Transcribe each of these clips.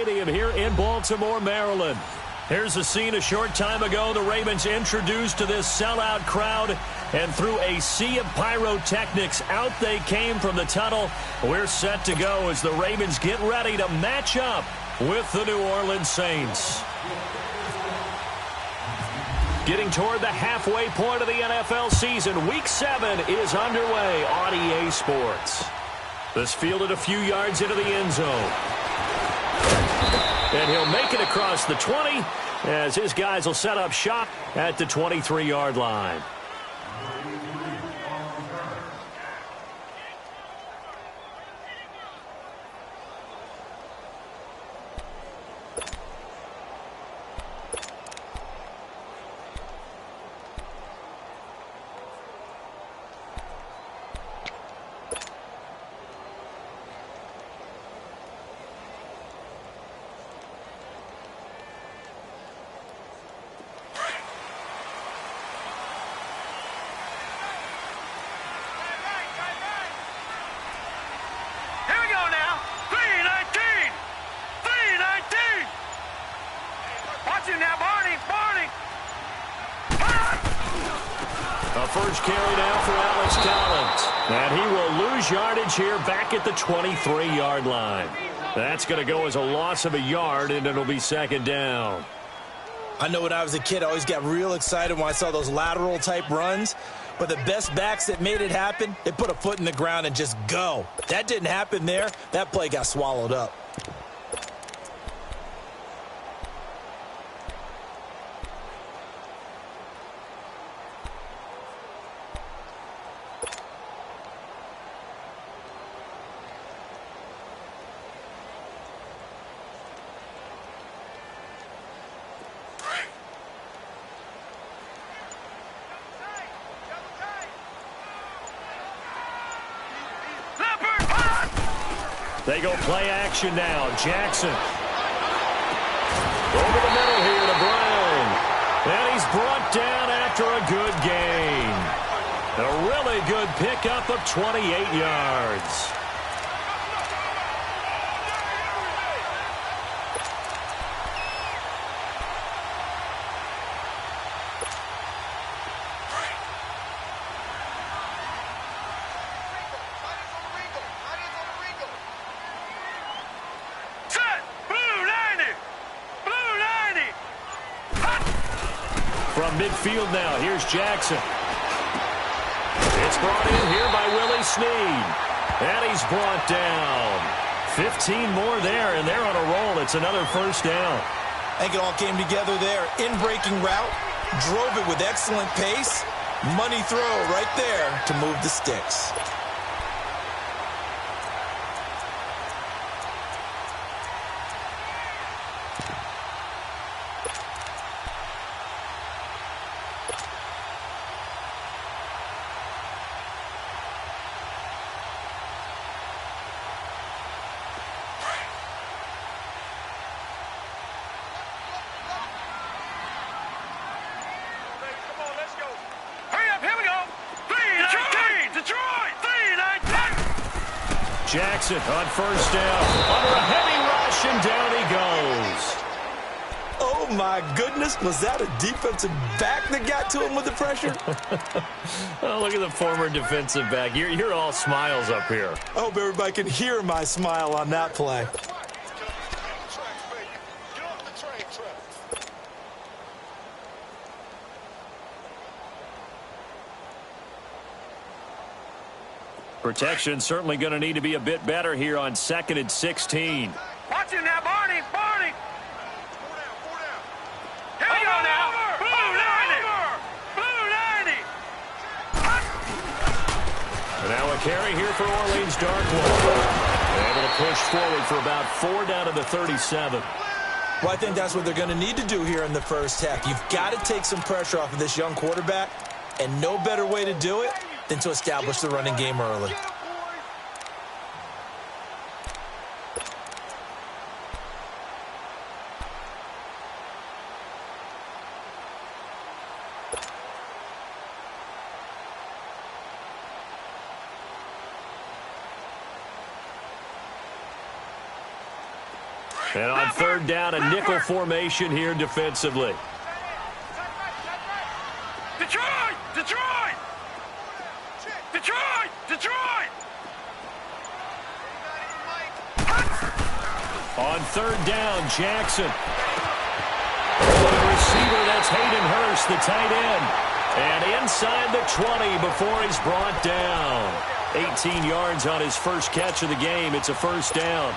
Stadium here in Baltimore, Maryland. Here's a scene a short time ago. The Ravens introduced to this sellout crowd, and through a sea of pyrotechnics, out they came from the tunnel. We're set to go as the Ravens get ready to match up with the New Orleans Saints. Getting toward the halfway point of the NFL season, Week 7 is underway on EA Sports. This fielded a few yards into the end zone. And he'll make it across the 20 as his guys will set up shop at the 23-yard line. First carry now for Alex Collins. And he will lose yardage here back at the 23-yard line. That's going to go as a loss of a yard, and it'll be second down. I know when I was a kid, I always got real excited when I saw those lateral-type runs. But the best backs that made it happen, they put a foot in the ground and just go. That didn't happen there. That play got swallowed up. They go play action now. Jackson. Over the middle here to Brown. And he's brought down after a good gain. A really good pickup of 28 yards. From midfield now, here's Jackson. It's brought in here by Willie Snead. And he's brought down. 15 more there, and they're on a roll. It's another first down. I think it all came together there. In-breaking route, drove it with excellent pace. Money throw right there to move the sticks. Jackson on first down. Under a heavy rush, and down he goes. Oh, my goodness. Was that a defensive back that got to him with the pressure? Oh, look at the former defensive back. You're all smiles up here. I hope everybody can hear my smile on that play. Protection certainly going to need to be a bit better here on 2nd and 16. Watch him now, Barney. Barney. Here we go now. Blue 90. Blue 90. And now a carry here for Orleans Darkwater. Able to push forward for about 4 down to the 37. Well, I think that's what they're going to need to do here in the first half. You've got to take some pressure off of this young quarterback, and no better way to do it than to establish the running game early. And on third down, a nickel formation here defensively. Detroit! Detroit! Detroit! Detroit! On third down, Jackson. The receiver, that's Hayden Hurst, the tight end. And inside the 20 before he's brought down. 18 yards on his first catch of the game. It's a first down.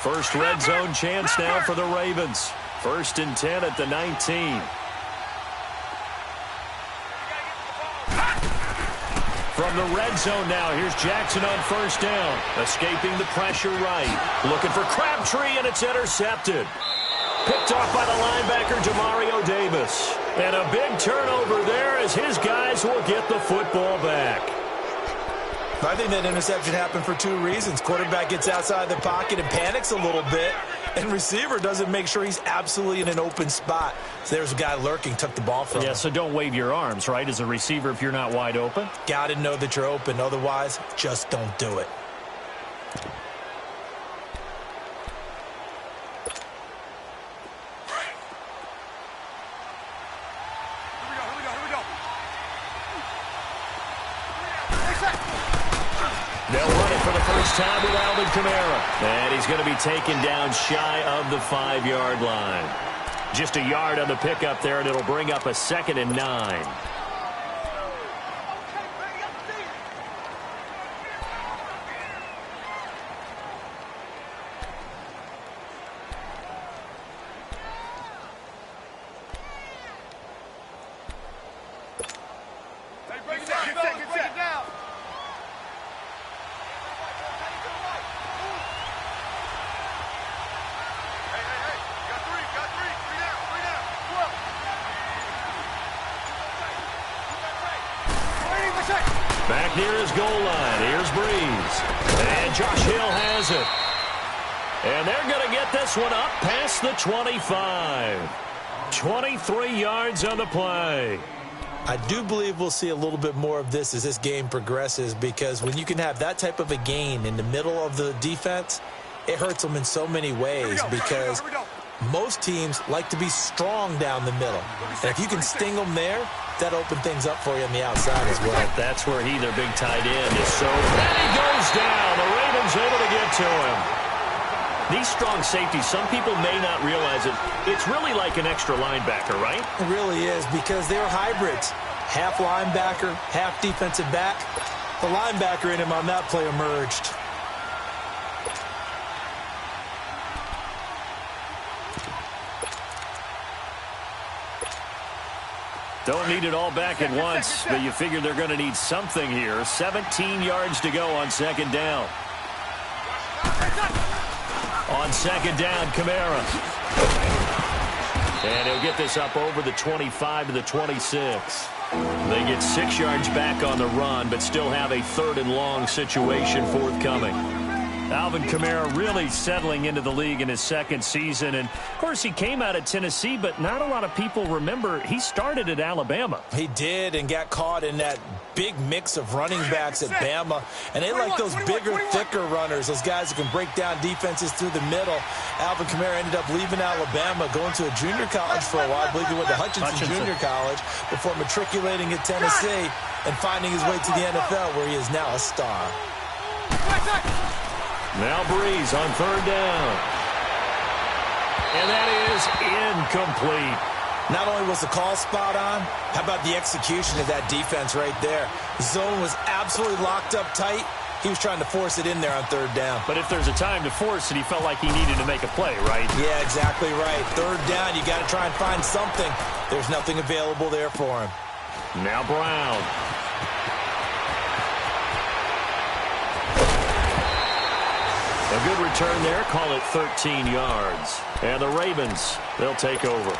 First red zone chance now for the Ravens. 1st and 10 at the 19. From the red zone now, here's Jackson on first down. Escaping the pressure right. Looking for Crabtree, and it's intercepted. Picked off by the linebacker, Demario Davis. And a big turnover there as his guys will get the football back. I think that interception happened for 2 reasons. Quarterback gets outside the pocket and panics a little bit, and receiver doesn't make sure he's absolutely in an open spot. So there's a guy lurking, took the ball from him. Yeah, so don't wave your arms, right, as a receiver if you're not wide open. Got to know that you're open. Otherwise, just don't do it. They'll run it for the first time with Alvin Kamara. And he's going to be taken down shy of the 5-yard line. Just a yard on the pickup there, and it'll bring up a 2nd and 9. Back near his goal line. Here's Breeze. And Josh Hill has it. And they're going to get this one up past the 25. 23 yards on the play. I do believe we'll see a little bit more of this as this game progresses, because when you can have that type of a gain in the middle of the defense, it hurts them in so many ways, because most teams like to be strong down the middle. And if you can sting them there, that opens things up for you on the outside as well. That's where their big tight end, is so. And he goes down. The Ravens able to get to him. These strong safeties, some people may not realize it. It's really like an extra linebacker, right? It really is, because they're hybrids. Half linebacker, half defensive back. The linebacker in him on that play emerged. Don't need it all back at once, but you figure they're going to need something here. 17 yards to go on 2nd down. On 2nd down, Kamara. And he'll get this up over the 25 to the 26. They get 6 yards back on the run, but still have a 3rd and long situation forthcoming. Alvin Kamara really settling into the league in his 2nd season. And, of course, he came out of Tennessee, but not a lot of people remember he started at Alabama. He did, and got caught in that big mix of running backs at Bama. And they like those bigger, thicker runners, those guys who can break down defenses through the middle. Alvin Kamara ended up leaving Alabama, going to a junior college for a while. I believe he went to Hutchinson Junior College before matriculating at Tennessee and finding his way to the NFL, where he is now a star. Now Breeze on 3rd down. And that is incomplete. Not only was the call spot on, how about the execution of that defense right there? The zone was absolutely locked up tight. He was trying to force it in there on 3rd down. But if there's a time to force it, he felt like he needed to make a play, right? Yeah, exactly right. 3rd down, you got to try and find something. There's nothing available there for him. Now Brown. A good return there. Call it 13 yards. And the Ravens, they'll take over.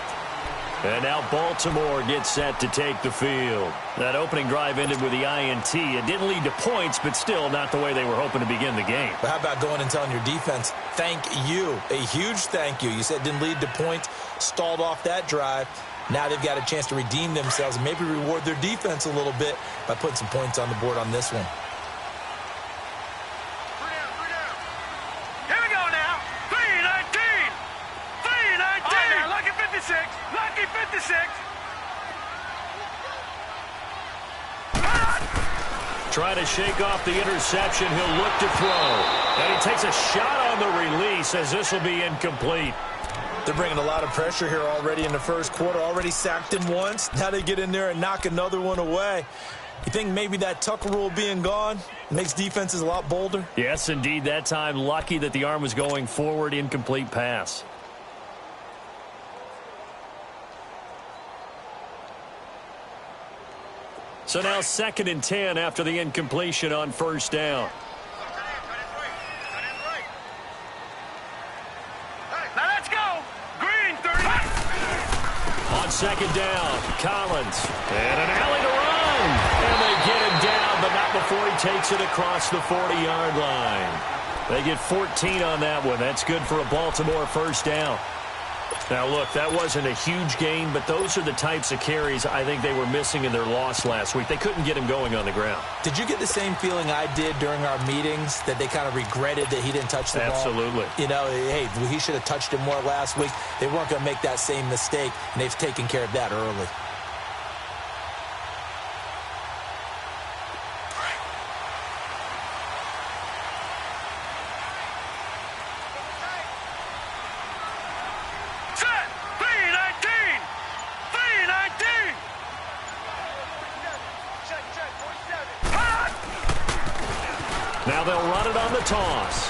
And now Baltimore gets set to take the field. That opening drive ended with the INT. It didn't lead to points, but still not the way they were hoping to begin the game. But how about going and telling your defense, thank you, a huge thank you. You said it didn't lead to points, stalled off that drive. Now they've got a chance to redeem themselves and maybe reward their defense a little bit by putting some points on the board on this one. Here we go now. 3-19. 3-19. Lucky 56. Lucky 56. Trying to shake off the interception. He'll look to throw. And he takes a shot on the release as this will be incomplete. They're bringing a lot of pressure here already in the first quarter. Already sacked him once. Now they get in there and knock another one away. You think maybe that Tucker rule being gone makes defenses a lot bolder? Yes, indeed. That time, lucky that the arm was going forward. Incomplete pass. So now 2nd and 10 after the incompletion on first down. Now let's go. Green 30. On 2nd down, Collins. And an alley to run. And they get him down, but not before he takes it across the 40-yard line. They get 14 on that one. That's good for a Baltimore first down. Now, look, that wasn't a huge gain, but those are the types of carries I think they were missing in their loss last week. They couldn't get him going on the ground. Did you get the same feeling I did during our meetings, that they kind of regretted that he didn't touch the ball? Absolutely. You know, hey, he should have touched it more last week. They weren't going to make that same mistake, and they've taken care of that early. Now they'll run it on the toss.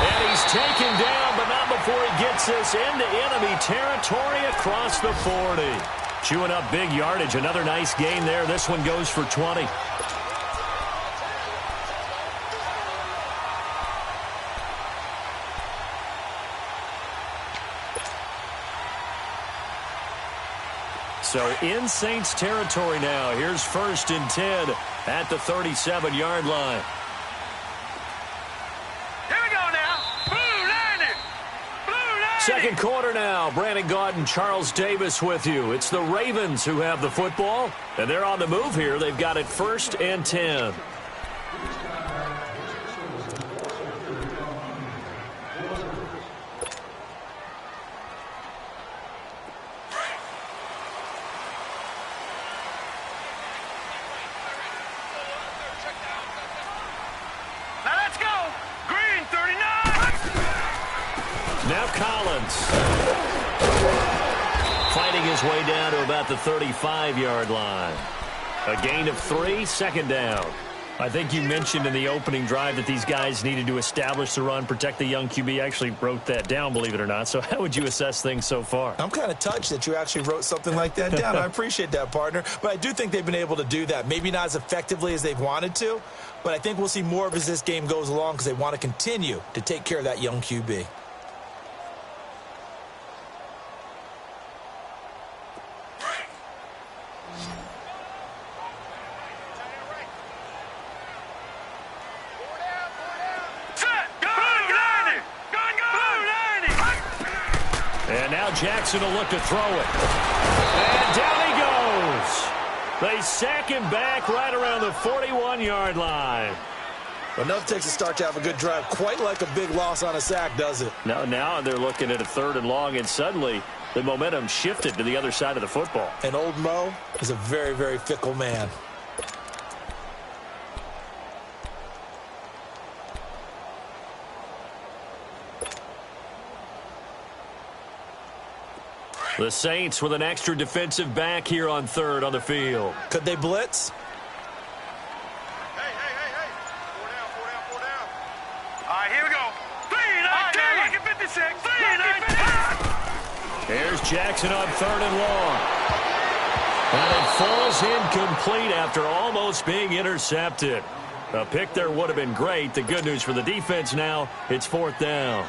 And he's taken down, but not before he gets this into enemy territory across the 40. Chewing up big yardage. Another nice gain there. This one goes for 20. So in Saints territory now. Here's 1st and 10 at the 37-yard line. Here we go now. Blue 90. Blue 90. Second quarter now. Brandon Gaudin and Charles Davis with you. It's the Ravens who have the football, and they're on the move here. They've got it 1st and 10. Now Collins. Fighting his way down to about the 35-yard line. A gain of 3, 2nd down. I think you mentioned in the opening drive that these guys needed to establish the run, protect the young QB. I actually wrote that down, believe it or not. So how would you assess things so far? I'm kind of touched that you actually wrote something like that down. I appreciate that, partner. But I do think they've been able to do that. Maybe not as effectively as they've wanted to, but I think we'll see more of as this game goes along because they want to continue to take care of that young QB. Jackson will look to throw it. And down he goes. They sack him back right around the 41-yard line. Enough takes a start to have a good drive. Quite like a big loss on a sack, does it? Now they're looking at a 3rd and long, and suddenly the momentum shifted to the other side of the football. And old Mo is a very, very fickle man. The Saints with an extra defensive back here on 3rd on the field. Could they blitz? Hey. 4 down. All right, here we go. 3-19. Lucky 56. 3-19. Here's Jackson on 3rd and long. And it falls incomplete after almost being intercepted. A pick there would have been great. The good news for the defense now, it's 4th down.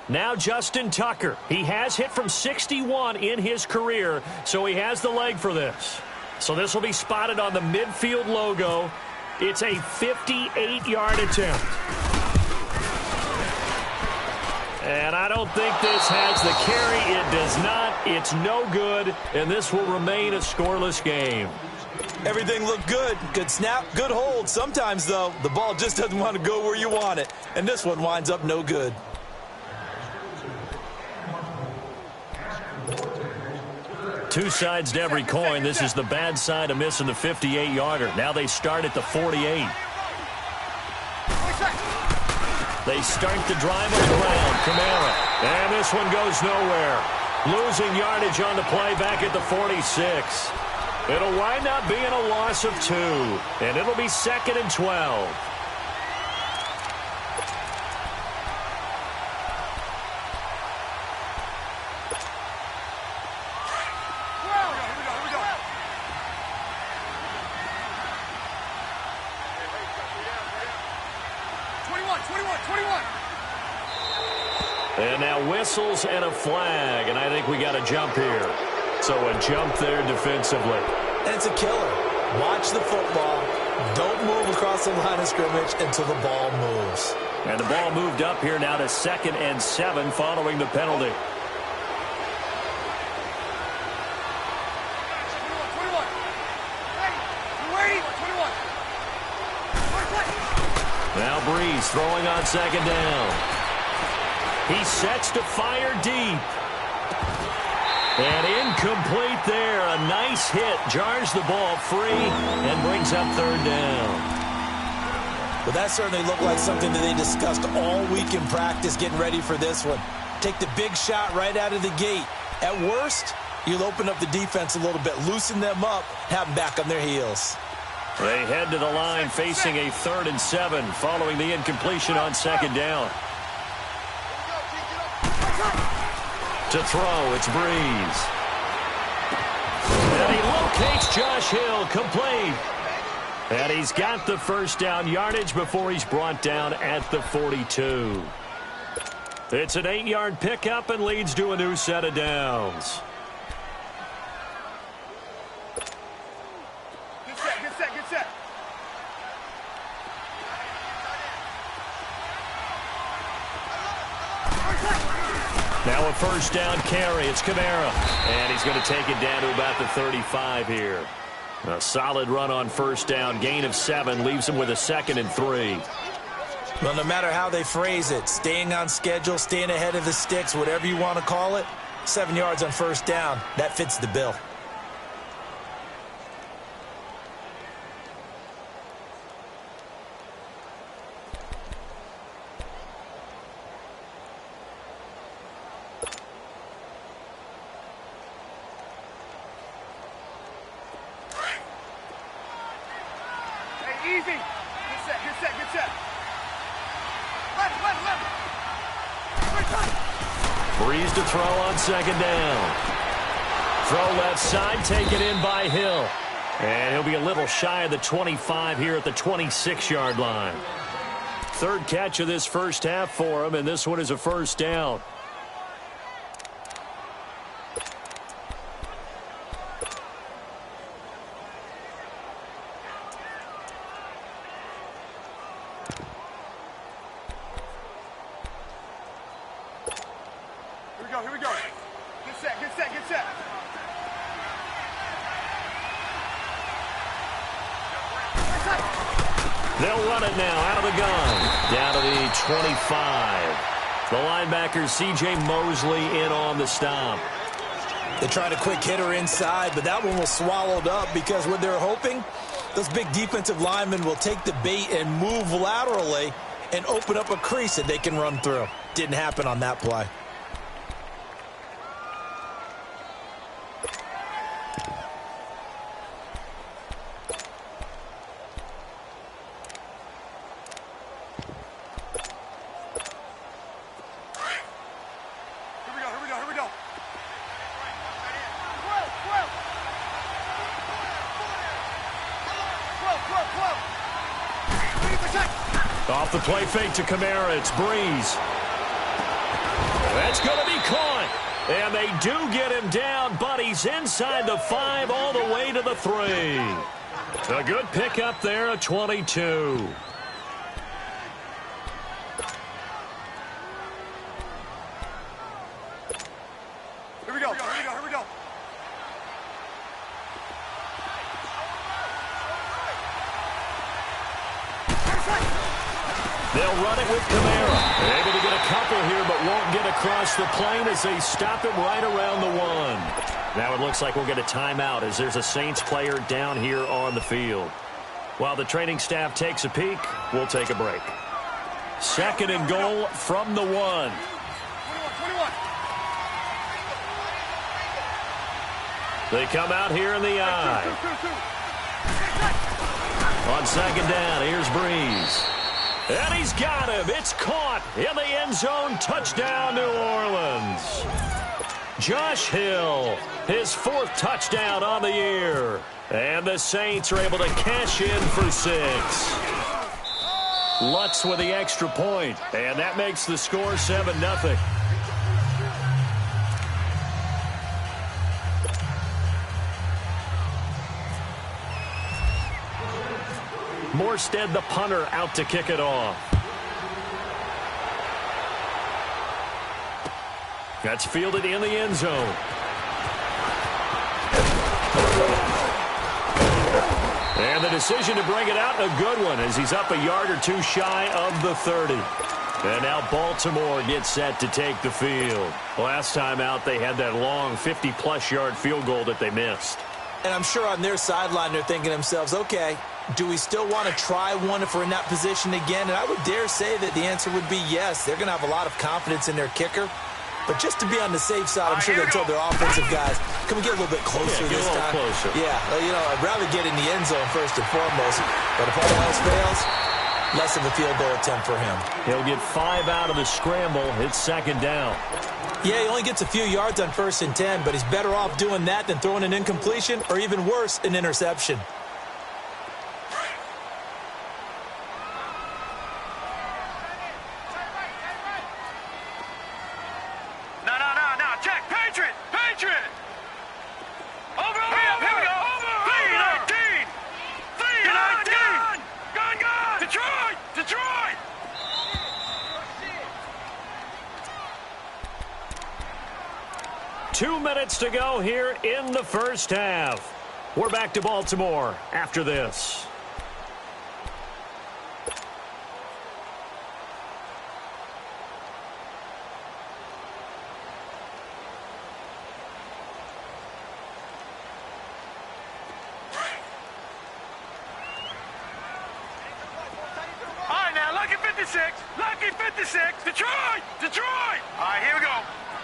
Now Justin Tucker. He has hit from 61 in his career, so he has the leg for this. So this will be spotted on the midfield logo. It's a 58-yard attempt. And I don't think this has the carry. It does not. It's no good, and this will remain a scoreless game. Everything looked good. Good snap, good hold. Sometimes, though, the ball just doesn't want to go where you want it. And this one winds up no good. Two sides to every coin. This is the bad side of missing the 58-yarder. Now they start at the 48. They start the drive on the ground. Kamara. And this one goes nowhere. Losing yardage on the play back at the 46. It'll wind up being a loss of 2. And it'll be 2nd and 12. And now whistles and a flag, and I think we got a jump here. So a jump there defensively. And it's a killer. Watch the football. Don't move across the line of scrimmage until the ball moves. And the ball moved up here now to 2nd and 7 following the penalty. Now Breeze throwing on 2nd down. He sets to fire deep. And incomplete there. A nice hit. Jars the ball free and brings up 3rd down. Well, that certainly looked like something that they discussed all week in practice getting ready for this one. Take the big shot right out of the gate. At worst, you'll open up the defense a little bit, loosen them up, have them back on their heels. They head to the line facing a 3rd and 7 following the incompletion on 2nd down. To throw, it's Breeze. And he locates Josh Hill, complete. And he's got the 1st down yardage before he's brought down at the 42. It's an 8-yard pickup and leads to a new set of downs. Get set. Now a 1st down carry. It's Kamara. And he's going to take it down to about the 35 here. A solid run on 1st down. Gain of 7 leaves him with a 2nd and 3. Well, no matter how they phrase it, staying on schedule, staying ahead of the sticks, whatever you want to call it, 7 yards on 1st down, that fits the bill. Easy. Get set. Breeze to throw on 2nd down. Throw left side, taken in by Hill. And he'll be a little shy of the 25 here at the 26-yard line. 3rd catch of this 1st half for him, and this one is a 1st down. Here we go. Get set. They'll run it now out of the gun. Down to the 25. The linebacker, C.J. Mosley, in on the stop. They tried a quick hitter inside, but that one was swallowed up because what they're hoping, those big defensive linemen will take the bait and move laterally and open up a crease that they can run through. Didn't happen on that play. Here we go. Off the play fake to Kamara. It's Breeze. That's going to be caught. And they do get him down, but he's inside the 5 all the way to the 3. A good pickup there, a 22. Here we go. Here we go. They'll run it with Kamara. Able to get a couple here, but won't get across the plane as they stop him right around the 1. Now it looks like we'll get a timeout as there's a Saints player down here on the field. While the training staff takes a peek, we'll take a break. 2nd and goal from the 1. 21. They come out here in the eye. On 2nd down, here's Breeze. And he's got him. It's caught in the end zone. Touchdown, New Orleans. Josh Hill, his 4th touchdown on the year. And the Saints are able to cash in for 6. Lutz with the extra point. And that makes the score 7-0. Morstead, the punter, out to kick it off. That's fielded in the end zone. And the decision to bring it out, a good one, as he's up a yard or 2 shy of the 30. And now Baltimore gets set to take the field. Last time out, they had that long 50-plus yard field goal that they missed. And I'm sure on their sideline they're thinking to themselves, okay, do we still want to try one if we're in that position again? And I would dare say that the answer would be yes. They're going to have a lot of confidence in their kicker. But just to be on the safe side, I'm sure they'll tell their offensive guys, can we get a little bit closer this time? Closer. Yeah, I'd rather get in the end zone first and foremost. But if all else fails, less of a field goal attempt for him. He'll get 5 out of the scramble. It's 2nd down. Yeah, he only gets a few yards on 1st and 10, but he's better off doing that than throwing an incompletion or even worse, an interception. No. Check. Patriot. Over. Here we go. Over. 3-19. Gun. Detroit. 2 minutes to go here in the first half. We're back to Baltimore after this. All right, now, Lucky 56. Detroit. All right, here we go.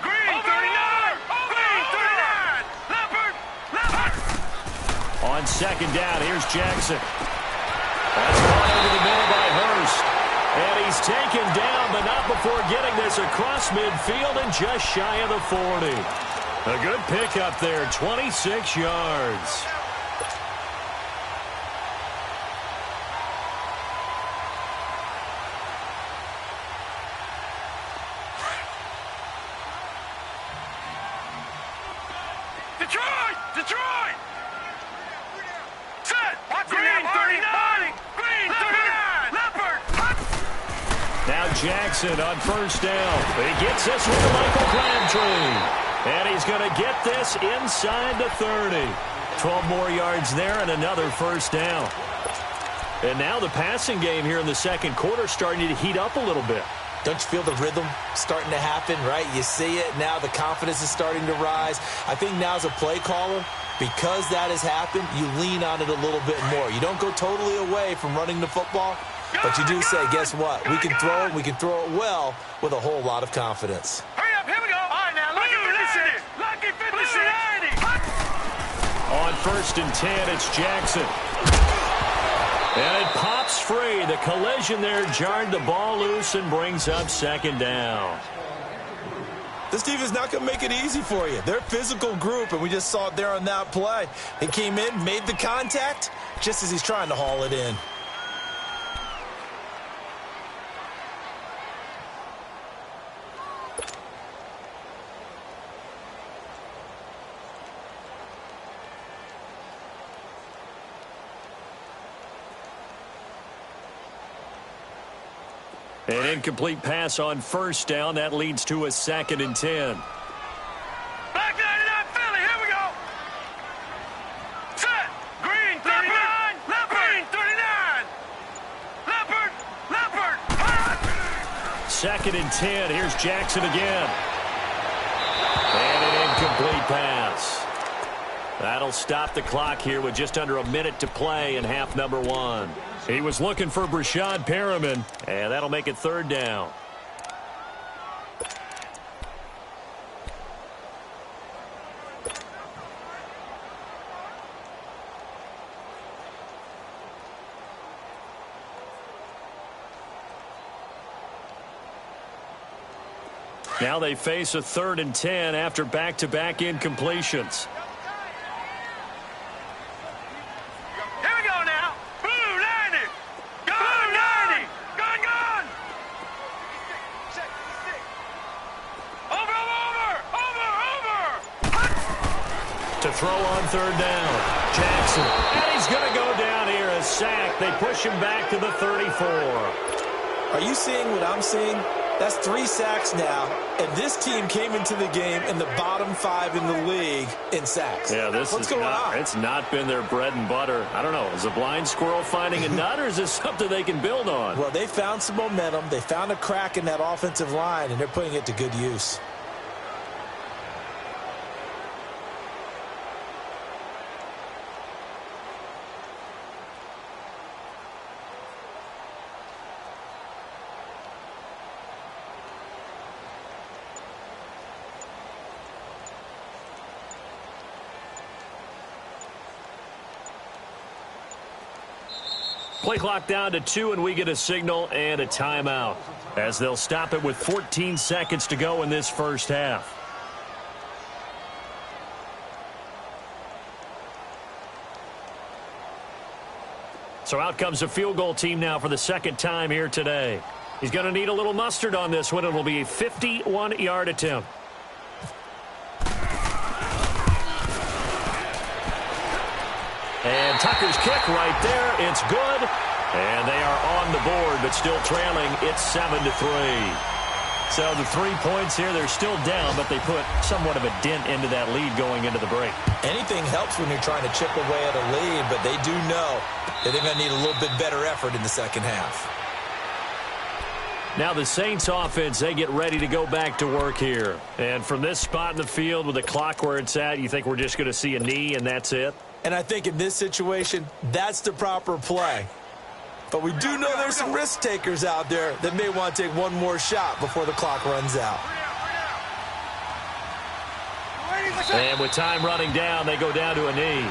Green, 39. Green, 39. Leopard. On 2nd down, here's Jackson. That's brought over the middle by Hurst. And he's taken down, but not before getting this across midfield and just shy of the 40. A good pickup there, 26 yards. Detroit. Set. Green, 39. Green, 39. Leopard. Now Jackson on 1st down. He gets this with the Michael Crabtree. And he's going to get this inside the 30. 12 more yards there and another 1st down. And now the passing game here in the 2nd quarter starting to heat up a little bit. Don't you feel the rhythm starting to happen, right? You see it now. The confidence is starting to rise. I think now as a play caller, because that has happened, you lean on it a little bit more. You don't go totally away from running the football, but you do say, guess what? We can throw it. We can throw it well with a whole lot of confidence. Hurry up. Here we go. All right, now, Lucky 56. Lucky 56. On 1st and 10, it's Jackson. And it pops free. The collision there jarred the ball loose and brings up 2nd down. This defense is not going to make it easy for you. They're a physical group, and we just saw it there on that play. He came in, made the contact, just as he's trying to haul it in. An incomplete pass on first down. That leads to a 2nd and 10. Back 99, Philly. Here we go. Set. Green, 39. Leopard. Green, 39. Leopard. Leopard. 2nd and 10. Here's Jackson again. And an incomplete pass. That'll stop the clock here with just under a minute to play in half number 1. He was looking for Brashad Perriman, and that'll make it 3rd down. Now they face a 3rd and 10 after back-to-back incompletions. Here we go now. Blue, 90. Gone, 90. Gone. Over. To throw on 3rd down. Jackson. And he's going to go down here. A sack. They push him back to the 34. Are you seeing what I'm seeing? That's 3 sacks now, and this team came into the game in the bottom 5 in the league in sacks. Yeah, What's going on? It's not been their bread and butter. I don't know. Is a blind squirrel finding a nut, or is this something they can build on? Well, they found some momentum. They found a crack in that offensive line, and they're putting it to good use. Play clock down to 2, and we get a signal and a timeout as they'll stop it with 14 seconds to go in this first half. So out comes a field goal team now for the 2nd time here today. He's going to need a little mustard on this one. It will be a 51-yard attempt. And Tucker's kick right there. It's good. And they are on the board, but still trailing. It's 7-3. So the 3 points here, they're still down, but they put somewhat of a dent into that lead going into the break. Anything helps when you're trying to chip away at a lead, but they do know that they're going to need a little bit better effort in the second half. Now the Saints offense, they get ready to go back to work here. And from this spot in the field with the clock where it's at, you think we're just going to see a knee and that's it? And I think in this situation, that's the proper play. But we do know there's some risk takers out there that may want to take one more shot before the clock runs out. And with time running down, they go down to a knee.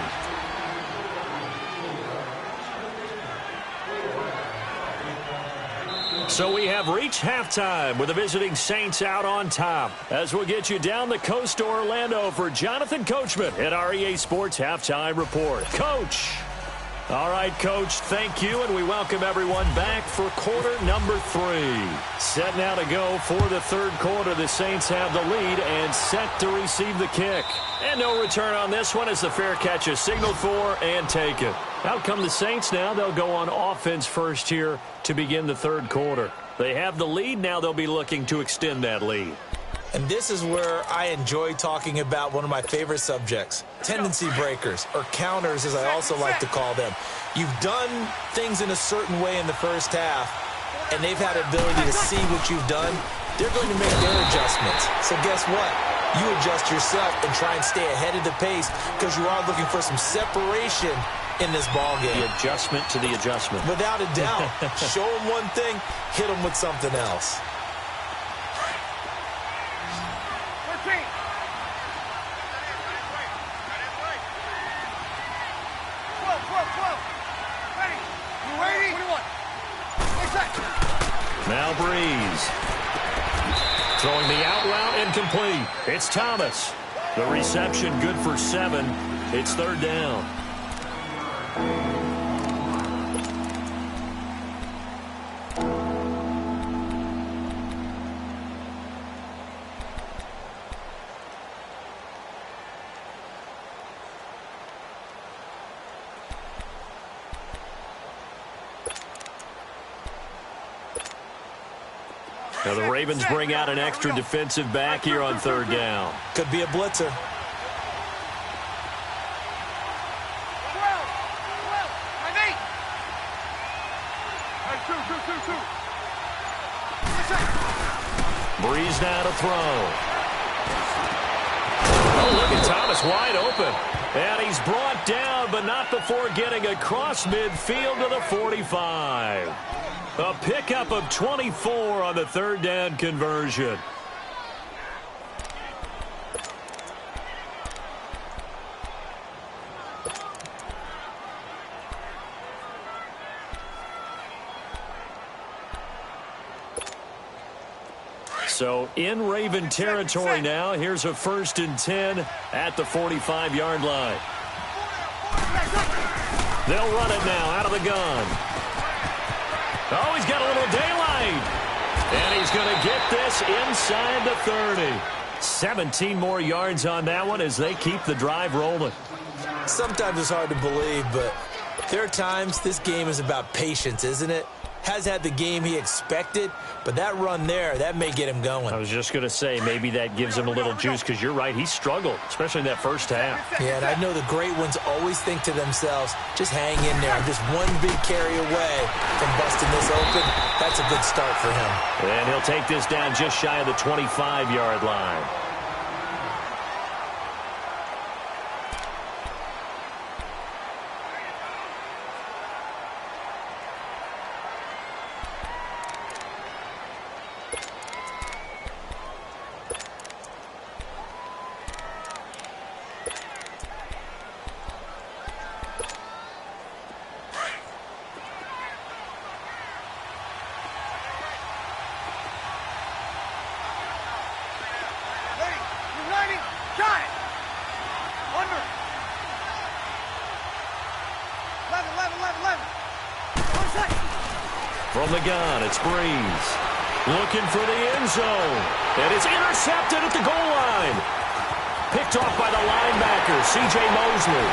So we have reached halftime with the visiting Saints out on top. As we'll get you down the coast to Orlando for Jonathan Coachman at our EA Sports Halftime Report. Coach. All right, Coach, thank you, and we welcome everyone back for quarter number 3. Set now to go for the 3rd quarter. The Saints have the lead and set to receive the kick. And no return on this one as the fair catch is signaled for and taken. Out come the Saints now. They'll go on offense first here to begin the 3rd quarter. They have the lead. Now they'll be looking to extend that lead. And this is where I enjoy talking about one of my favorite subjects, tendency breakers, or counters as I also like to call them. You've done things in a certain way in the first half, and they've had the ability to see what you've done. They're going to make their adjustments. So guess what? You adjust yourself and try and stay ahead of the pace because you are looking for some separation in this ballgame. The adjustment to the adjustment. Without a doubt. Show them one thing, hit them with something else. Now Breeze. Throwing the out route incomplete. It's Thomas. The reception good for 7. It's 3rd down. Now the Ravens bring out an extra defensive back here on third down. Could be a blitzer. Breeze now to throw. Oh, look at Thomas wide open. And he's brought down, but not before getting across midfield to the 45. A pickup of 24 on the third down conversion. So in Raven territory now. Here's a 1st and 10 at the 45-yard line. They'll run it now out of the gun. Oh, he's got a little daylight. And he's going to get this inside the 30. 17 more yards on that one as they keep the drive rolling. Sometimes it's hard to believe, but there are times this game is about patience, isn't it? Has had the game he expected, but that run there, that may get him going. I was just going to say, maybe that gives him a little juice, because you're right, he struggled, especially in that first half. Yeah, and I know the great ones always think to themselves, just hang in there. I'm just one big carry away from busting this open. That's a good start for him. And he'll take this down just shy of the 25-yard line. From the gun, it's Breeze. Looking for the end zone. And it's intercepted at the goal line. Picked off by the linebacker, C.J. Mosley.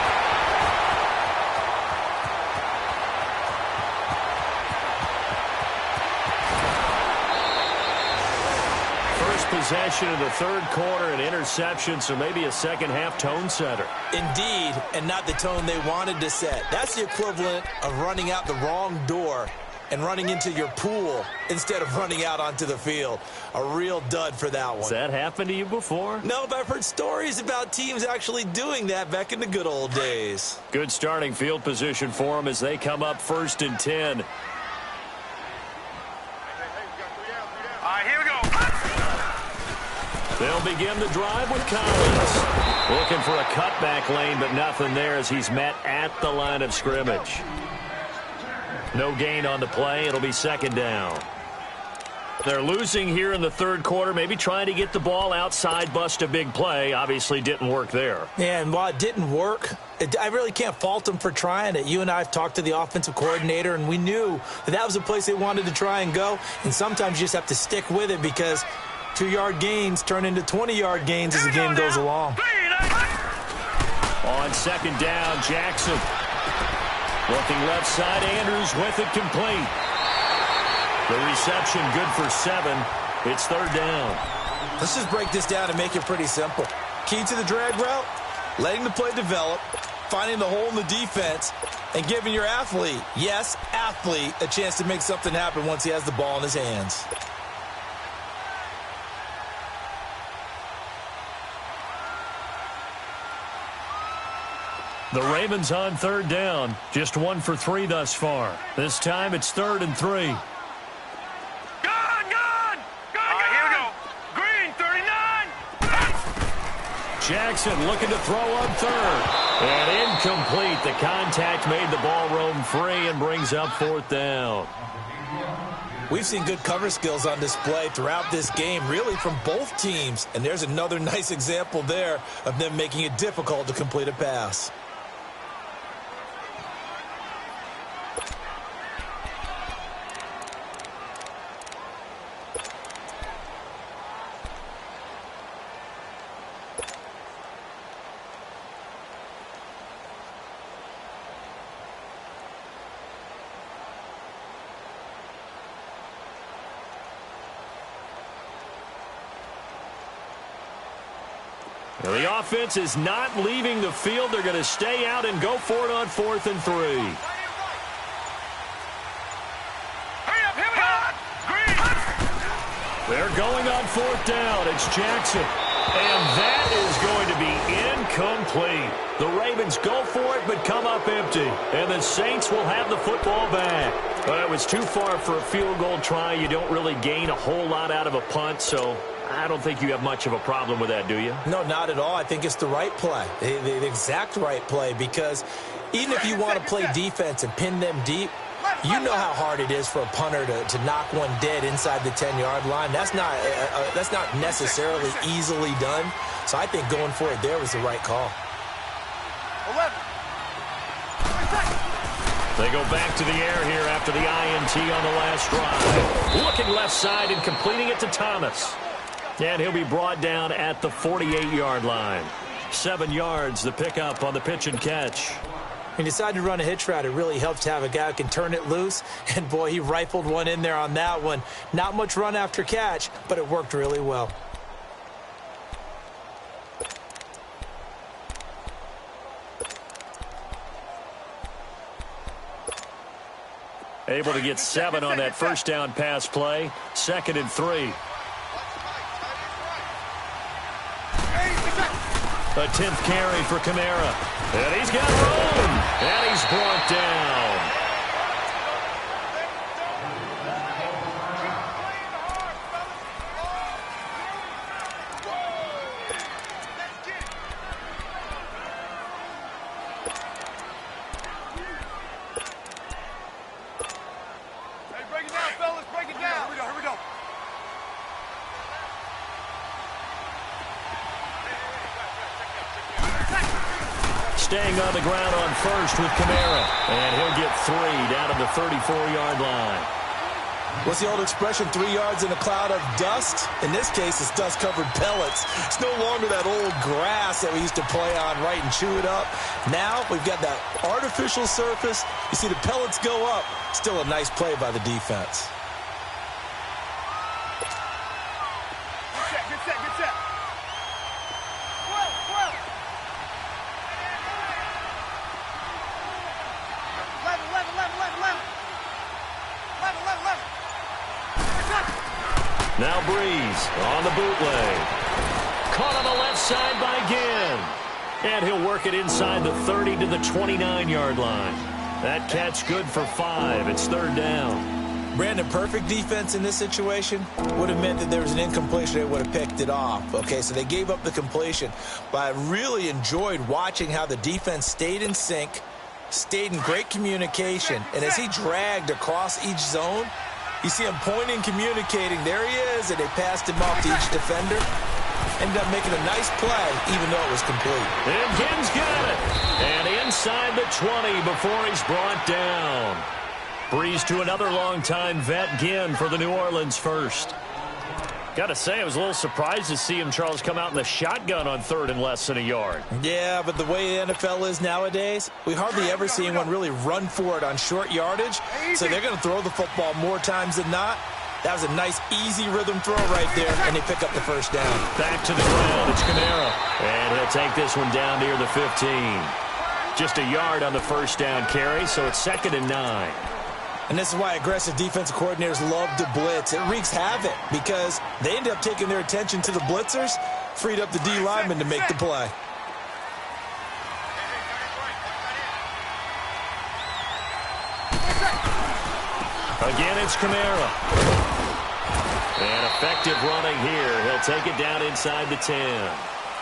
First possession of the third quarter, an interception, so maybe a second-half tone setter. Indeed, and not the tone they wanted to set. That's the equivalent of running out the wrong door and running into your pool instead of running out onto the field. A real dud for that one. Has that happened to you before? No, but I've heard stories about teams actually doing that back in the good old days. Good starting field position for them as they come up 1st and 10. All right, here we go. They'll begin the drive with Collins. Looking for a cutback lane, but nothing there as he's met at the line of scrimmage. No gain on the play. It'll be second down. They're losing here in the third quarter, maybe trying to get the ball outside, bust a big play. Obviously didn't work there. Yeah, and while it didn't work, I really can't fault them for trying it. You and I have talked to the offensive coordinator, and we knew that was a place they wanted to try and go. And sometimes you just have to stick with it because 2-yard gains turn into 20-yard gains as the game goes along. On second down, Jackson. Looking left side, Andrews with it complete. The reception good for 7. It's third down. Let's just break this down and make it pretty simple. Key to the drag route, letting the play develop, finding the hole in the defense, and giving your athlete, yes, athlete, a chance to make something happen once he has the ball in his hands. The Ravens on third down. Just 1 for 3 thus far. This time it's 3rd and 3. Gun! Here we go. Green, 39. Jackson looking to throw on third. And incomplete. The contact made the ball roam free and brings up 4th down. We've seen good cover skills on display throughout this game, really from both teams. And there's another nice example there of them making it difficult to complete a pass. Well, the offense is not leaving the field. They're going to stay out and go for it on 4th and 3. They're going on 4th down. It's Jackson. And that is going to be incomplete. The Ravens go for it but come up empty. And the Saints will have the football back. Well, it was too far for a field goal try. You don't really gain a whole lot out of a punt, so I don't think you have much of a problem with that, do you? No, not at all. I think it's the right play, the exact right play, because even if you want to play defense and pin them deep, you know how hard it is for a punter to knock one dead inside the 10-yard line. That's not necessarily easily done. So I think going for it there was the right call. 11. They go back to the air here after the INT on the last drive. Looking left side and completing it to Thomas. And he'll be brought down at the 48-yard line. 7 yards, the pickup on the pitch and catch. He decided to run a hitch route. It really helps to have a guy who can turn it loose. And, boy, he rifled one in there on that one. Not much run after catch, but it worked really well. Able to get 7 on that first down pass play. 2nd and 3. A 10th carry for Kamara. And he's got room. And he's brought down. Hey, break it down, fellas. Break it down. Here we go. Staying on the ground on first with Kamara. And he'll get 3 down at the 34-yard line. What's the old expression, 3 yards in a cloud of dust? In this case, it's dust-covered pellets. It's no longer that old grass that we used to play on, right, and chew it up. Now we've got that artificial surface. You see the pellets go up. Still a nice play by the defense. Good set. 12. 11. Now Breeze on the bootleg. Caught on the left side by Ginn. And he'll work it inside the 30 to the 29-yard line. That catch good for 5. It's 3rd down. Brandon, perfect defense in this situation would have meant that there was an incompletion. They would have picked it off. Okay, so they gave up the completion. But I really enjoyed watching how the defense stayed in sync, stayed in great communication. And as he dragged across each zone, you see him pointing, communicating. There he is, and they passed him off to each defender. Ended up making a nice play, even though it was complete. And Ginn's got it. And inside the 20 before he's brought down. Breeze to another longtime vet, Ginn, for the New Orleans first. Got to say, I was a little surprised to see him, Charles, come out in the shotgun on 3rd and less than a yard. Yeah, but the way the NFL is nowadays, we hardly ever see anyone really run for it on short yardage. So they're going to throw the football more times than not. That was a nice, easy rhythm throw right there, and they pick up the first down. Back to the ground, it's Kamara. And he'll take this one down near the 15. Just a yard on the first down carry, so it's 2nd and 9. And this is why aggressive defensive coordinators love to blitz. It wreaks havoc because they end up taking their attention to the blitzers, freed up the D lineman to make the play. Again, it's Kamara. And effective running here. He'll take it down inside the 10.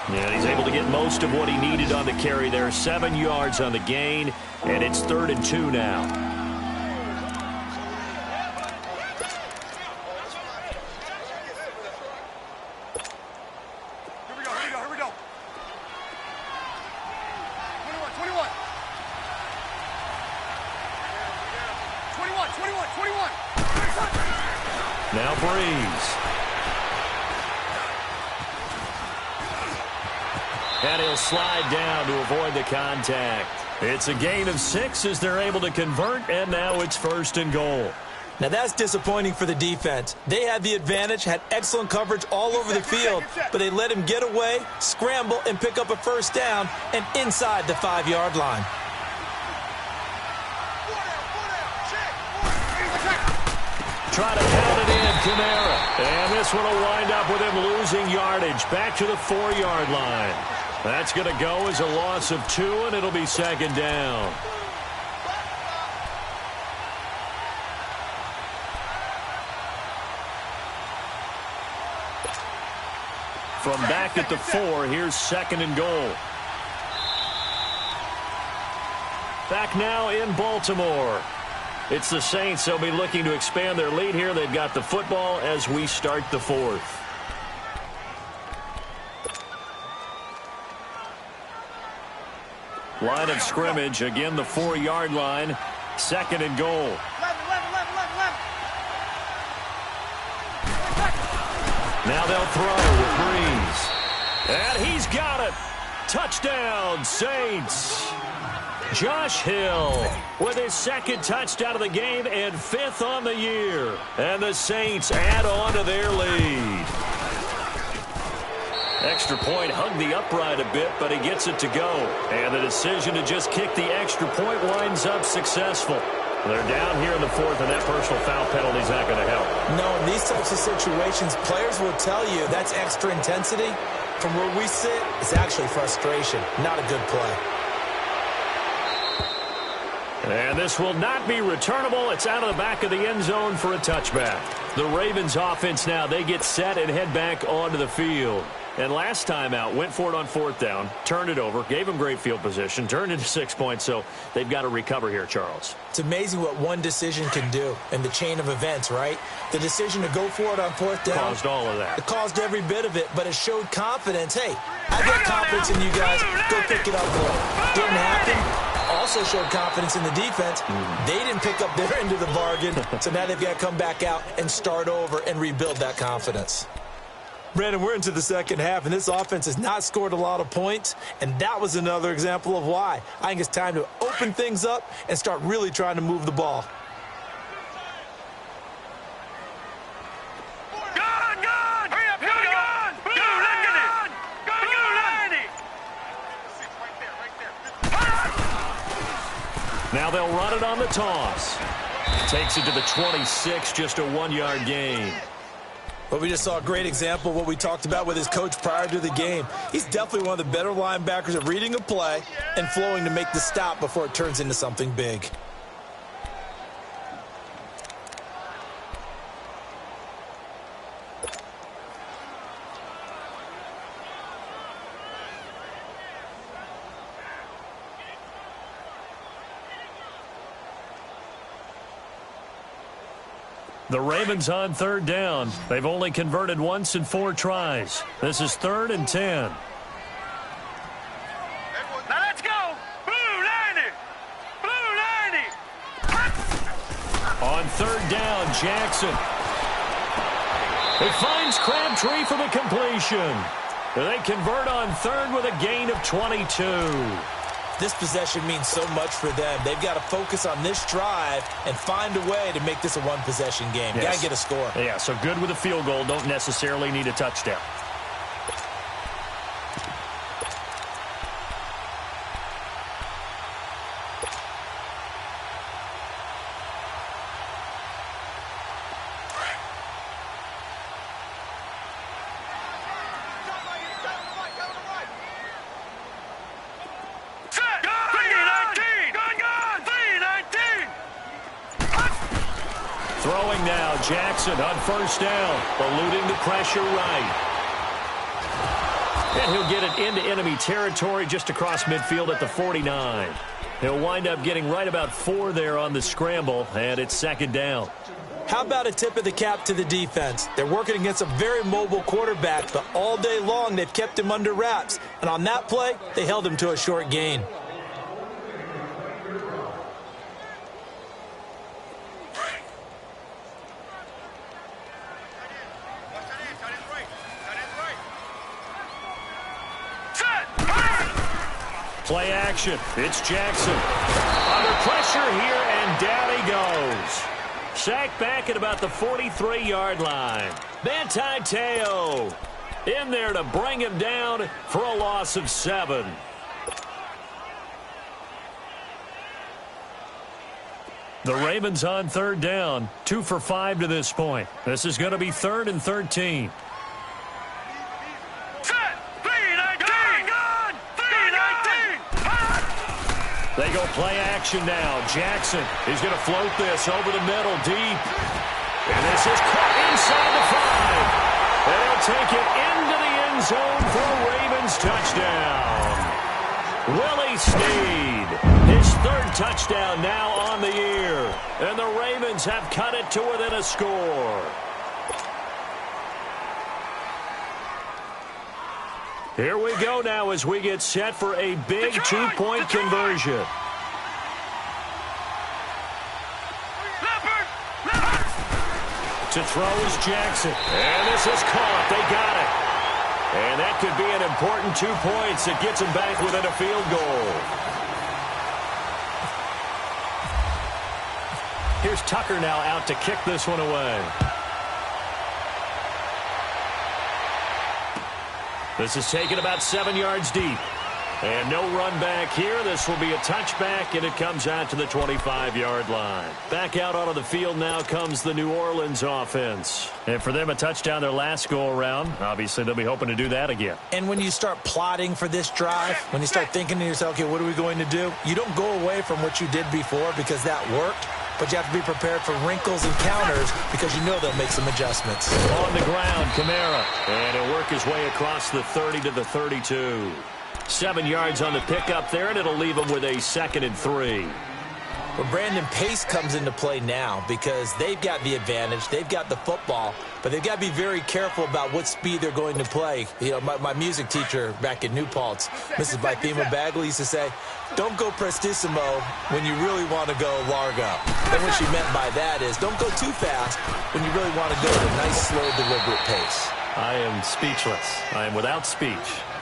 And he's able to get most of what he needed on the carry there. 7 yards on the gain, and it's 3rd and 2 now. Here we go. 21. Now Breeze. And he'll slide down to avoid the contact. It's a gain of 6 as they're able to convert, and now it's 1st and goal. Now that's disappointing for the defense. They had the advantage, had excellent coverage all over the field, but they let him get away, scramble, and pick up a first down and inside the 5-yard line. Try to count it in, Kamara. And this one will wind up with him losing yardage back to the 4-yard line. That's going to go as a loss of 2, and it'll be second down. From back at the 4, here's second and goal. Back now in Baltimore. It's the Saints. They'll be looking to expand their lead here. They've got the football as we start the 4th. Line of scrimmage, again the 4-yard line. Second and goal. Now they'll throw with Breeze. And he's got it. Touchdown, Saints. Josh Hill with his second touchdown of the game and 5th on the year. And the Saints add on to their lead. Extra point hugged the upright a bit, but he gets it to go. And the decision to just kick the extra point winds up successful. They're down here in the 4th, and that personal foul penalty is not going to help. No, in these types of situations, players will tell you that's extra intensity. From where we sit, it's actually frustration, not a good play. And this will not be returnable. It's out of the back of the end zone for a touchback. The Ravens offense now, they get set and head back onto the field. And last time out, went for it on 4th down, turned it over, gave them great field position, turned into 6 points, so they've got to recover here, Charles. It's amazing what one decision can do in the chain of events, right? The decision to go for it on 4th down. Caused all of that. It caused every bit of it, but it showed confidence. Hey, I got confidence in you guys. Go pick it up, boy. Didn't happen. Also showed confidence in the defense. They didn't pick up their end of the bargain, so now they've got to come back out and start over and rebuild that confidence. Brandon, we're into the second half, and this offense has not scored a lot of points, and that was another example of why. I think it's time to open things up and start really trying to move the ball. Now they'll run it on the toss. Takes it to the 26, just a 1-yard gain. But we just saw a great example of what we talked about with his coach prior to the game. He's definitely one of the better linebackers at reading a play and flowing to make the stop before it turns into something big. The Ravens on 3rd down. They've only converted once in 4 tries. This is 3rd and 10. Now let's go. Blue 90. Blue 90. On 3rd down, Jackson. It finds Crabtree for the completion. They convert on 3rd with a gain of 22. This possession means so much for them. They've got to focus on this drive and find a way to make this a one-possession game. Yes. Got to get a score. Yeah, so good with a field goal. Don't necessarily need a touchdown. Throwing now, Jackson on 1st down, eluding the pressure right. And he'll get it into enemy territory just across midfield at the 49. He'll wind up getting right about 4 there on the scramble, and it's 2nd down. How about a tip of the cap to the defense? They're working against a very mobile quarterback, but all day long they've kept him under wraps. And on that play, they held him to a short gain. Play action. It's Jackson. Under pressure here, and down he goes. Sacked back at about the 43-yard line. Manti Te'o in there to bring him down for a loss of 7. The Ravens on third down, 2 for 5 to this point. This is going to be 3rd and 13. They go play action now. Jackson is going to float this over the middle deep. And this is caught inside the 5. And they'll take it into the end zone for a Ravens touchdown. Willie Snead, his 3rd touchdown now on the year. And the Ravens have cut it to within a score. Here we go now as we get set for a big 2-point conversion. To throw is Jackson. And this is caught. They got it. And that could be an important 2 points that gets them back within a field goal. Here's Tucker now out to kick this one away. This is taken about 7 yards deep. And no run back here. This will be a touchback, and it comes out to the 25-yard line. Back out onto the field now comes the New Orleans offense. And for them, a touchdown their last go-around. Obviously, they'll be hoping to do that again. And when you start plotting for this drive, when you start thinking to yourself, okay, what are we going to do? You don't go away from what you did before because that worked. But you have to be prepared for wrinkles and counters because you know they'll make some adjustments. On the ground, Kamara. And he'll work his way across the 30 to the 32. 7 yards on the pickup there, and it'll leave him with a 2nd and 3. Well, Brandon, pace comes into play now because they've got the advantage. They've got the football, but they've got to be very careful about what speed they're going to play. You know, my music teacher back in New Paltz, Mrs. Bythema Bagley, used to say, don't go prestissimo when you really want to go largo. And what she meant by that is don't go too fast when you really want to go at a nice, slow, deliberate pace. I am speechless. I am without speech.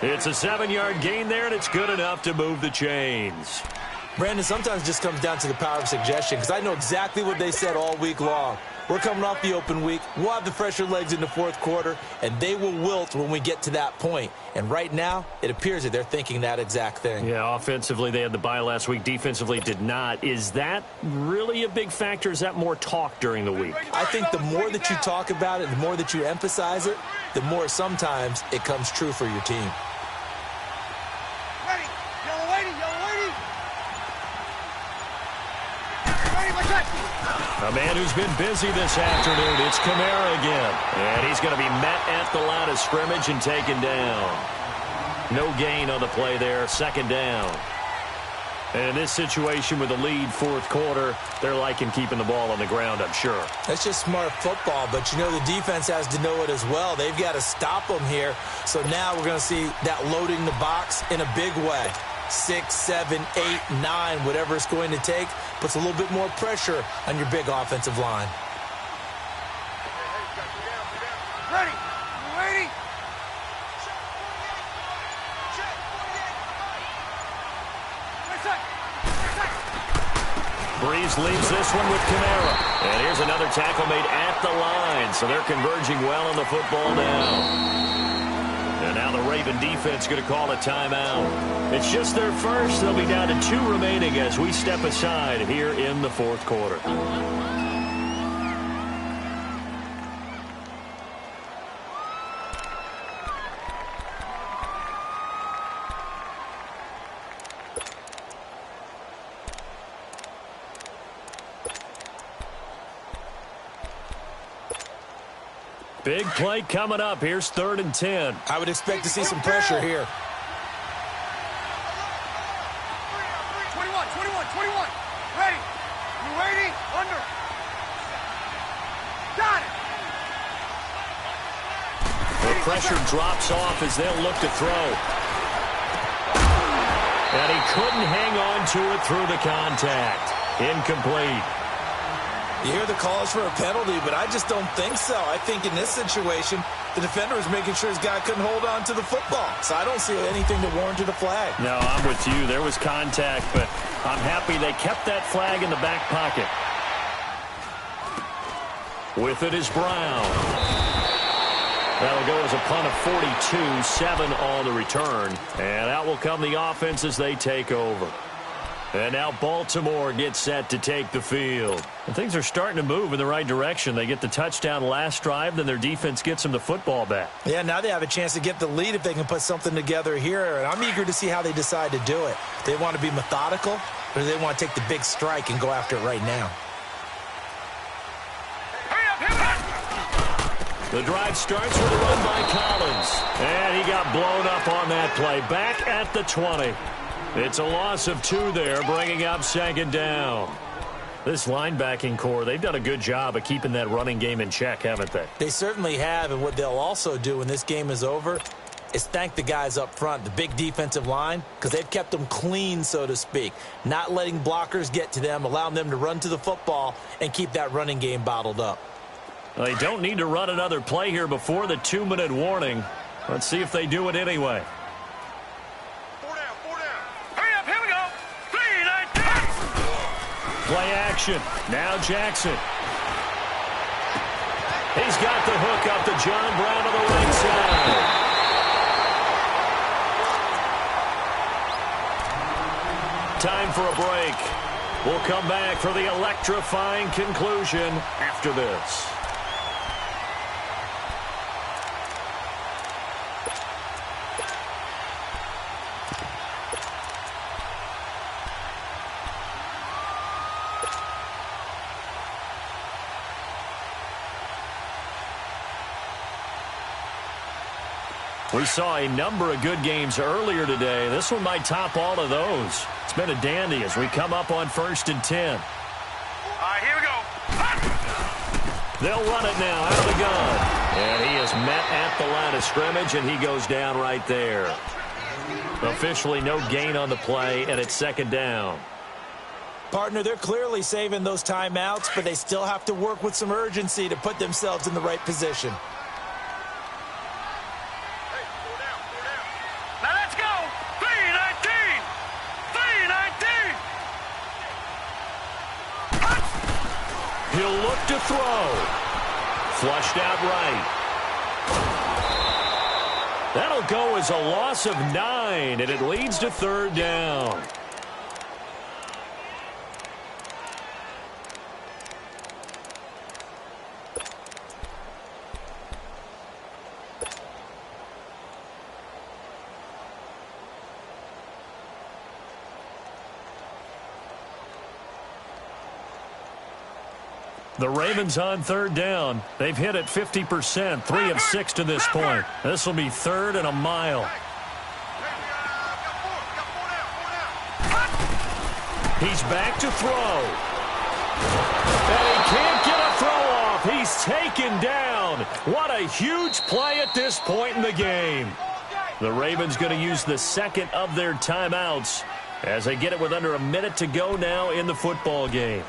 It's a 7-yard gain there, and it's good enough to move the chains. Brandon, sometimes it just comes down to the power of suggestion because I know exactly what they said all week long. We're coming off the open week. We'll have the fresher legs in the 4th quarter, and they will wilt when we get to that point. And right now, it appears that they're thinking that exact thing. Yeah, offensively, they had the bye last week. Defensively, did not. Is that really a big factor? Is that more talk during the week? I think the more that you talk about it, the more that you emphasize it, the more sometimes it comes true for your team. Ready. Yellow lady, yellow lady. A man who's been busy this afternoon. It's Kamara again. And he's going to be met at the line of scrimmage and taken down. No gain on the play there. 2nd down. And in this situation with the lead 4th quarter, they're liking keeping the ball on the ground, I'm sure. That's just smart football, but you know the defense has to know it as well. They've got to stop them here. So now we're going to see that loading the box in a big way. 6, 7, 8, 9, whatever it's going to take, puts a little bit more pressure on your big offensive line. Ready. You ready? Breeze leaves this one with Kamara. And here's another tackle made at the line. So they're converging well on the football now. And now the Raven defense going to call a timeout. It's just their first. They'll be down to 2 remaining as we step aside here in the 4th quarter. Big play coming up. Here's 3rd and 10. I would expect to see some pressure here. 21. Ready. You ready? Under. Got it. The pressure drops off as they'll look to throw. And he couldn't hang on to it through the contact. Incomplete. You hear the calls for a penalty, but I just don't think so. I think in this situation, the defender was making sure his guy couldn't hold on to the football. So I don't see anything that warranted a flag. No, I'm with you. There was contact, but I'm happy they kept that flag in the back pocket. With it is Brown. That'll go as a punt of 42, 7 on the return. And out will come the offense as they take over. And now Baltimore gets set to take the field. And things are starting to move in the right direction. They get the touchdown last drive, then their defense gets them the football back. Yeah, now they have a chance to get the lead if they can put something together here. And I'm eager to see how they decide to do it. They want to be methodical, or do they want to take the big strike and go after it right now? The drive starts with a run by Collins. And he got blown up on that play. Back at the 20. It's a loss of 2 there, bringing up second down. This linebacking core, they've done a good job of keeping that running game in check, haven't they? They certainly have, and what they'll also do when this game is over is thank the guys up front, the big defensive line, because they've kept them clean, so to speak, not letting blockers get to them, allowing them to run to the football and keep that running game bottled up. They don't need to run another play here before the 2-minute warning. Let's see if they do it anyway. Play action. Now Jackson. He's got the hook up to John Brown on the right side. Time for a break. We'll come back for the electrifying conclusion after this. We saw a number of good games earlier today. This one might top all of those. It's been a dandy as we come up on 1st and 10. All right, here we go. They'll run it now out of the gun. And he is met at the line of scrimmage, and he goes down right there. Officially no gain on the play, and it's second down. Partner, they're clearly saving those timeouts, but they still have to work with some urgency to put themselves in the right position. He'll look to throw. Flushed out right. That'll go as a loss of 9, and it leads to 3rd down. The Ravens on 3rd down. They've hit it 50%, 3 of 6 to this point. This will be 3rd and a mile. He's back to throw. And he can't get a throw off. He's taken down. What a huge play at this point in the game. The Ravens going to use the second of their timeouts as they get it with under a minute to go now in the football game.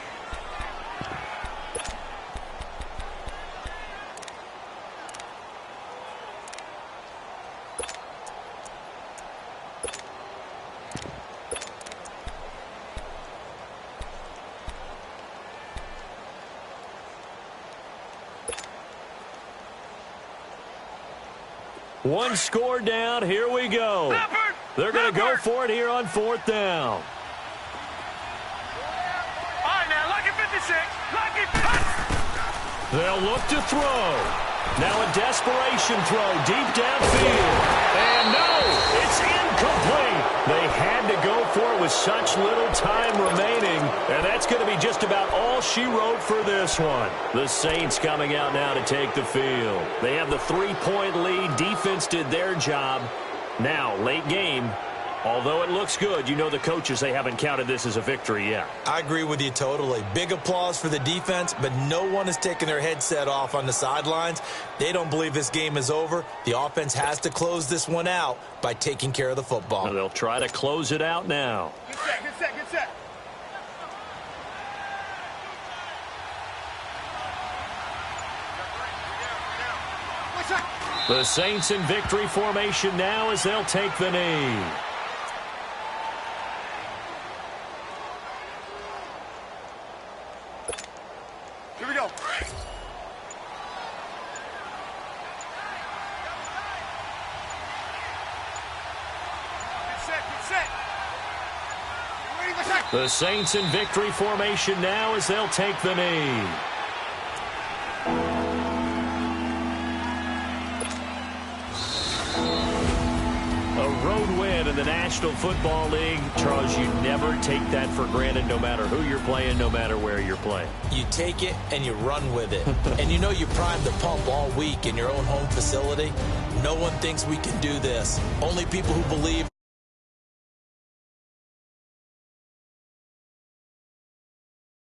One score down. Here we go. They're going to go for it here on 4th down. All right, now, lucky 56. Lucky 56. They'll look to throw. Now a desperation throw deep downfield. And no, it's incomplete. They had to go for it with such little time remaining. And that's going to be just about all she wrote for this one. The Saints coming out now to take the field. They have the 3-point lead. Defense did their job. Now, late game. Although it looks good, you know the coaches, they haven't counted this as a victory yet. I agree with you totally. Big applause for the defense, but no one is taking their headset off on the sidelines. They don't believe this game is over. The offense has to close this one out by taking care of the football. They'll try to close it out now. Good set, good set, good set. The Saints in victory formation now as they'll take the knee. Here we go. The Saints in victory formation now as they'll take the knee. A road win in the National Football League. Charles, you never take that for granted no matter who you're playing, no matter where you're playing. You take it and you run with it. And you know you primed the pump all week in your own home facility. No one thinks we can do this. Only people who believe